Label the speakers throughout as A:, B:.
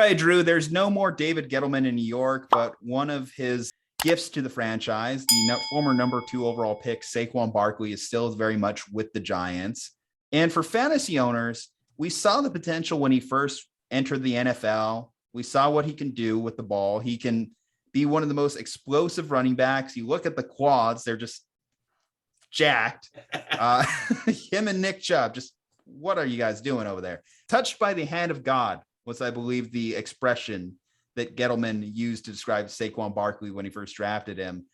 A: right, Drew, there's no more David Gettleman in New York, but one of his gifts to the franchise, the former number 2 overall pick, Saquon Barkley, is still very much with the Giants. And for fantasy owners, we saw the potential when he first entered the NFL. We saw what he can do with the ball. He can be one of the most explosive running backs. You look at the quads, they're just jacked. Him and Nick Chubb, just what are you guys doing over there? Touched by the hand of God was, I believe, the expression that Gettleman used to describe Saquon Barkley when he first drafted him.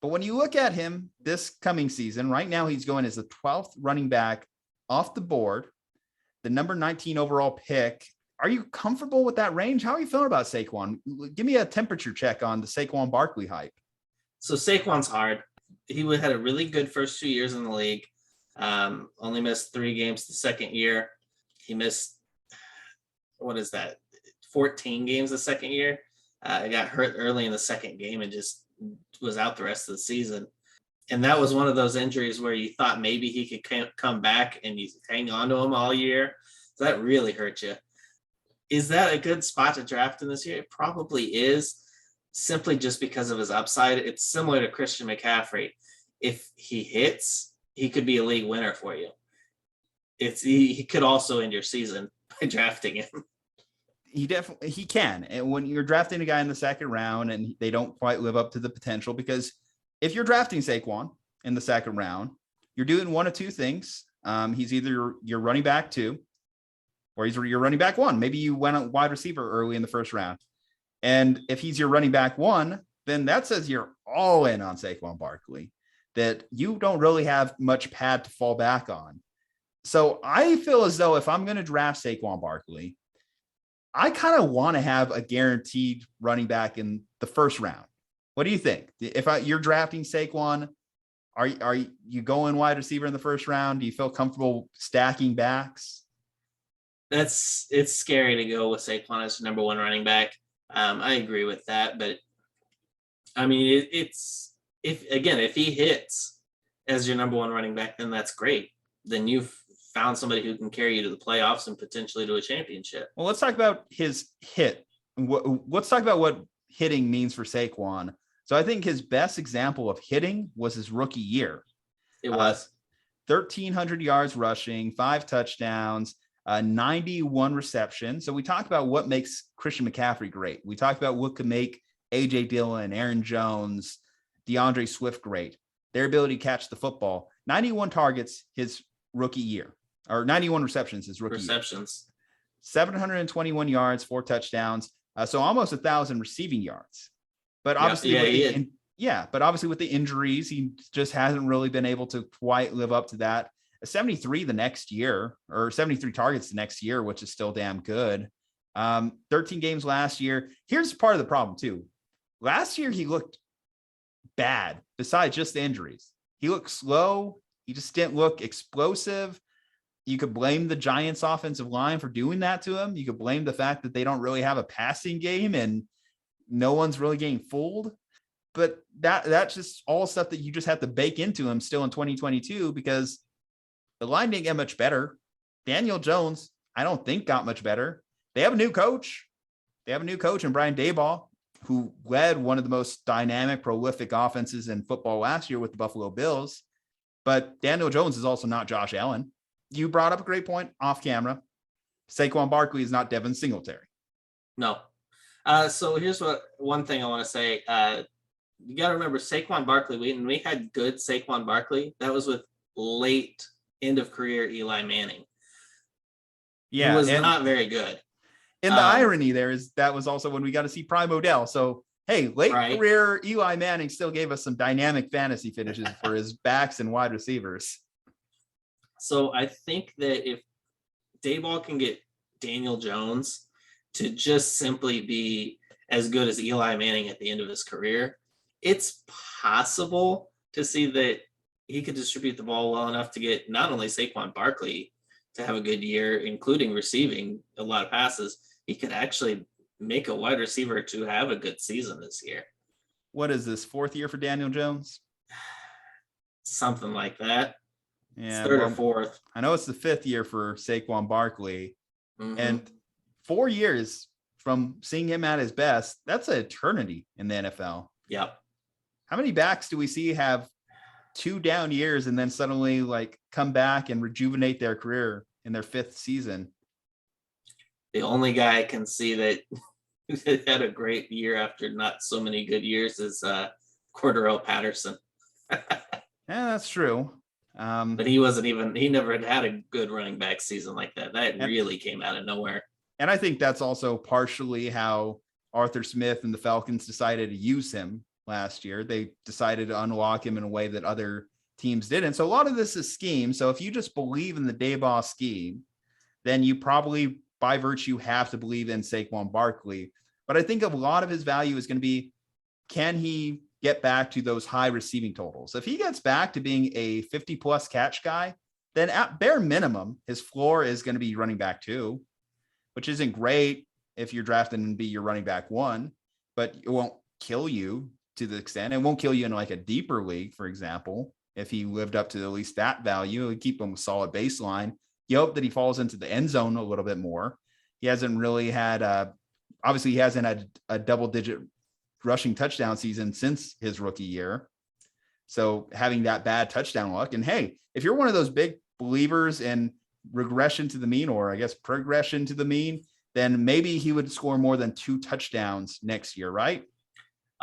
A: But when you look at him this coming season, right now he's going as the 12th running back off the board, the number 19 overall pick. Are you comfortable with that range? How are you feeling about Saquon? Give me a temperature check on the Saquon Barkley hype.
B: So Saquon's hard. He had a really good first 2 years in the league. Only missed 3 games the second year. He missed, 14 games the second year. He got hurt early in the second game and just was out the rest of the season. And that was one of those injuries where you thought maybe he could come back and you hang on to him all year. So that really hurt you. Is that a good spot to draft in this year? It probably is, simply just because of his upside. It's similar to Christian McCaffrey. If he hits, he could be a league winner for you. He could also end your season by drafting him.
A: He can. And when you're drafting a guy in the second round and they don't quite live up to the potential, because if you're drafting Saquon in the second round, you're doing one of two things. He's either your running back 2, or he's your running back 1. Maybe you went on wide receiver early in the first round. And if he's your running back 1, then that says you're all in on Saquon Barkley, that you don't really have much pad to fall back on. So I feel as though if I'm going to draft Saquon Barkley, I kind of want to have a guaranteed running back in the first round. What do you think? If you're drafting Saquon, are you going wide receiver in the first round? Do you feel comfortable stacking backs?
B: It's scary to go with Saquon as number 1 running back. I agree with that, but I mean, if he hits as your number 1 running back, then that's great. Then you've found somebody who can carry you to the playoffs and potentially to a championship.
A: Well, let's talk about his hit. Let's talk about what hitting means for Saquon. So I think his best example of hitting was his rookie year.
B: It was
A: 1,300 yards rushing, 5 touchdowns, 91 receptions. So we talked about what makes Christian McCaffrey great. We talked about what could make A.J. Dillon, Aaron Jones, DeAndre Swift great. Their ability to catch the football. 91 targets his rookie year, or 91 receptions his rookie year. 721 yards, 4 touchdowns. So almost 1,000 receiving yards. But obviously, but obviously with the injuries, he just hasn't really been able to quite live up to that. 73 the next year, or 73 targets the next year, which is still damn good. 13 games last year. Here's part of the problem too. Last year, he looked bad besides just the injuries. He looked slow. He just didn't look explosive. You could blame the Giants offensive line for doing that to him. You could blame the fact that they don't really have a passing game and no one's really getting fooled. But that's just all stuff that you just have to bake into him still in 2022, because the line didn't get much better. Daniel Jones, I don't think, got much better. They have a new coach. In Brian Daboll, who led one of the most dynamic, prolific offenses in football last year with the Buffalo Bills. But Daniel Jones is also not Josh Allen. You brought up a great point off camera. Saquon Barkley is not Devin Singletary.
B: No. So here's one thing I want to say. You got to remember Saquon Barkley. When we had good Saquon Barkley, that was with late end of career Eli Manning. Yeah, he was not very good.
A: And the irony there is that was also when we got to see Prime Odell. So, hey, late career Eli Manning still gave us some dynamic fantasy finishes for his backs and wide receivers.
B: So I think that if Daboll can get Daniel Jones to just simply be as good as Eli Manning at the end of his career, it's possible to see that he could distribute the ball well enough to get not only Saquon Barkley to have a good year, including receiving a lot of passes, he could actually make a wide receiver to have a good season this year.
A: What is this, 4th year for Daniel Jones?
B: Something like that.
A: Yeah,
B: 3rd or 4th.
A: I know it's the 5th year for Saquon Barkley. Mm-hmm. And 4 years from seeing him at his best, that's an eternity in the NFL.
B: Yep.
A: How many backs do we see have 2 down years and then suddenly like come back and rejuvenate their career in their 5th season?
B: The only guy I can see that had a great year after not so many good years is Cordarrelle Patterson.
A: Yeah, that's true.
B: But he never had a good running back season like that. That really came out of nowhere.
A: And I think that's also partially how Arthur Smith and the Falcons decided to use him last year. They decided to unlock him in a way that other teams didn't. So a lot of this is scheme. So if you just believe in the Daboll scheme, then you probably by virtue have to believe in Saquon Barkley. But I think a lot of his value is going to be, can he get back to those high receiving totals? If he gets back to being a 50+ catch guy, then at bare minimum, his floor is going to be running back 2, which isn't great if you're drafting and be your running back 1, but it won't kill you to the extent. It won't kill you in like a deeper league, for example. If he lived up to at least that value, it would keep him a solid baseline. You hope that he falls into the end zone a little bit more. He hasn't really had, obviously he hasn't had a double-digit rushing touchdown season since his rookie year. So having that bad touchdown luck, and hey, if you're one of those big believers in regression to the mean, or I guess progression to the mean, then maybe he would score more than 2 touchdowns next year, right?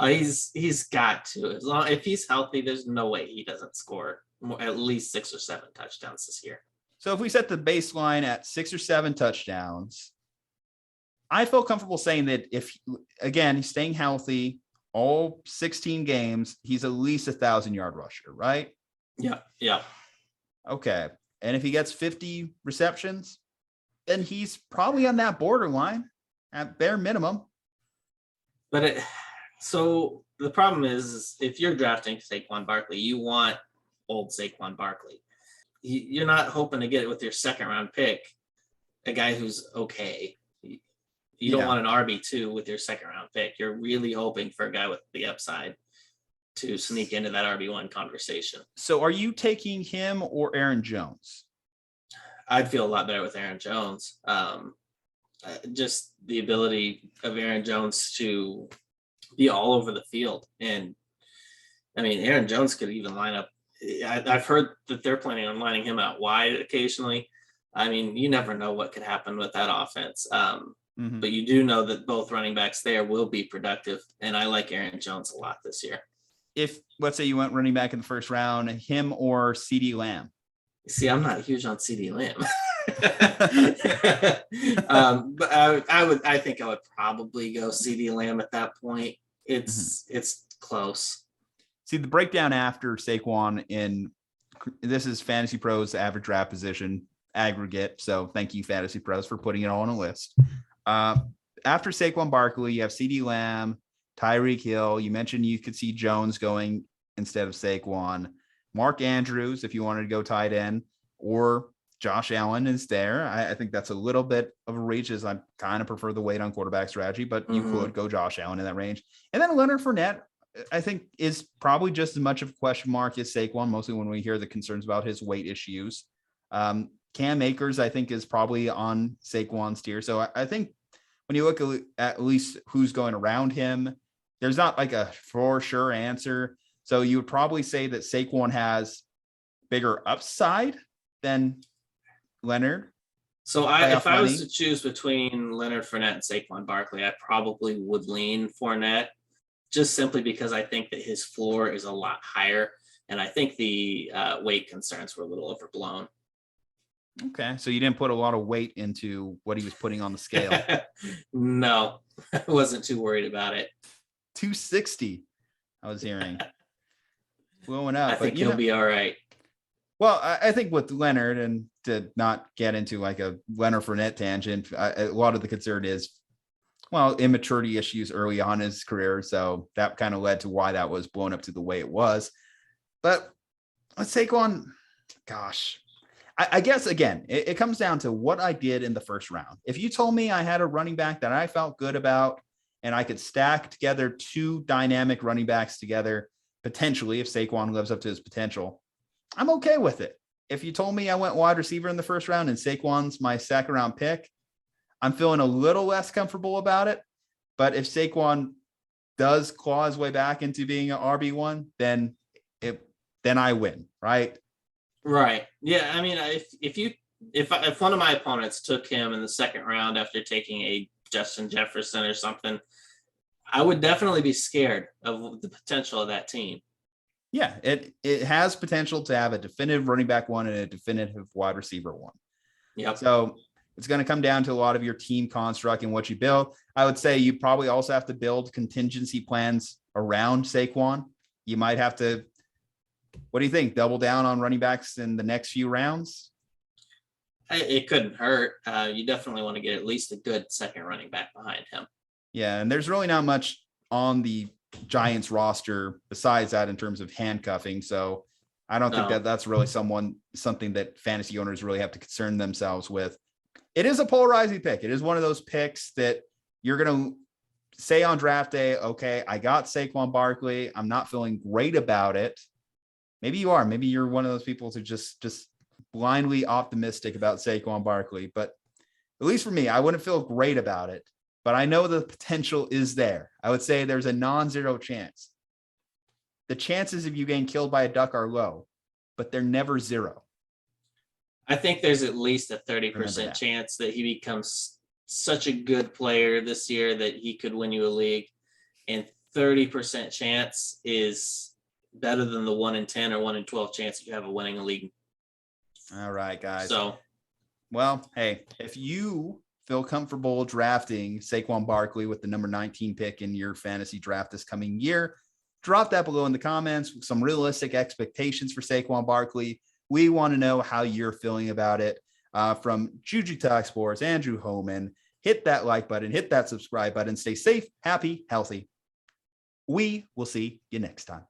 B: He's got to. As long if he's healthy, there's no way he doesn't score at least 6 or 7 touchdowns this year.
A: So if we set the baseline at 6 or 7 touchdowns, I feel comfortable saying that if, again, he's staying healthy, all 16 games, he's at least 1,000-yard rusher, right?
B: Yeah. Yeah.
A: Okay. And if he gets 50 receptions, then he's probably on that borderline at bare minimum.
B: But so the problem is if you're drafting Saquon Barkley, you want old Saquon Barkley. You're not hoping to get it with your 2nd round pick, a guy who's okay. You don't want an RB2 with your 2nd round pick. You're really hoping for a guy with the upside to sneak into that RB1 conversation.
A: So are you taking him or Aaron Jones?
B: I'd feel a lot better with Aaron Jones. Just the ability of Aaron Jones to be all over the field. And I mean, Aaron Jones could even line up. I've heard that they're planning on lining him out wide occasionally. I mean, you never know what could happen with that offense. But you do know that both running backs there will be productive. And I like Aaron Jones a lot this year.
A: If, let's say you went running back in the 1st round, him or CeeDee Lamb?
B: See, I'm not huge on CeeDee Lamb. But I think I would probably go CeeDee Lamb at that point. It's close.
A: See, the breakdown after Saquon this is Fantasy Pros average draft position aggregate. So thank you, Fantasy Pros, for putting it all on a list. After Saquon Barkley, you have CeeDee Lamb, Tyreek Hill. You mentioned you could see Jones going instead of Saquon. Mark Andrews, if you wanted to go tight end, or Josh Allen is there. I think that's a little bit of a reach, as I kind of prefer the wait on quarterback strategy, but you could go Josh Allen in that range. And then Leonard Fournette, I think, is probably just as much of a question mark as Saquon, mostly when we hear the concerns about his weight issues. Cam Akers, I think, is probably on Saquon's tier. So I think when you look at least who's going around him, there's not like a for sure answer. So you would probably say that Saquon has bigger upside than Leonard.
B: So if I was to choose between Leonard Fournette and Saquon Barkley, I probably would lean Fournette, just simply because I think that his floor is a lot higher. And I think the weight concerns were a little overblown.
A: Okay. So you didn't put a lot of weight into what he was putting on the scale.
B: No, I wasn't too worried about it.
A: 260, I was hearing. Blowing up.
B: I think he'll be all right.
A: Well, I think with Leonard, and to not get into like a Leonard Fournette tangent, a lot of the concern is, well, immaturity issues early on in his career. So that kind of led to why that was blown up to the way it was. But let's take on, gosh, I guess, again, it comes down to what I did in the 1st round. If you told me I had a running back that I felt good about and I could stack together 2 dynamic running backs together, potentially, if Saquon lives up to his potential, I'm okay with it. If you told me I went wide receiver in the 1st round and Saquon's my 2nd round pick, I'm feeling a little less comfortable about it. But if Saquon does claw his way back into being an RB1, then I win, right?
B: Right. Yeah. I mean, if one of my opponents took him in the second round after taking a Justin Jefferson or something, I would definitely be scared of the potential of that team.
A: Yeah, it has potential to have a definitive running back one and a definitive wide receiver one.
B: Yep.
A: So it's going to come down to a lot of your team construct and what you build. I would say you probably also have to build contingency plans around Saquon. You might have to, what do you think? Double down on running backs in the next few rounds?
B: It couldn't hurt. You definitely want to get at least a good second running back behind him.
A: Yeah, and there's really not much on the Giants roster besides that in terms of handcuffing. So I don't think that's really something that fantasy owners really have to concern themselves with. It is a polarizing pick. It is one of those picks that you're going to say on draft day, okay, I got Saquon Barkley. I'm not feeling great about it. Maybe you are. Maybe you're one of those people who just blindly optimistic about Saquon Barkley. But at least for me, I wouldn't feel great about it. But I know the potential is there. I would say there's a non-zero chance. The chances of you getting killed by a duck are low, but they're never zero.
B: I think there's at least a 30% chance that he becomes such a good player this year that he could win you a league. And 30% chance is better than the 1 in 10 or 1 in 12 chance that you have of winning a league.
A: All right, guys.
B: So,
A: well, hey, if you feel comfortable drafting Saquon Barkley with the number 19 pick in your fantasy draft this coming year, drop that below in the comments with some realistic expectations for Saquon Barkley. We want to know how you're feeling about it. From Ju-Ju Talk Sports, Andrew Hohman, hit that like button, hit that subscribe button, stay safe, happy, healthy. We will see you next time.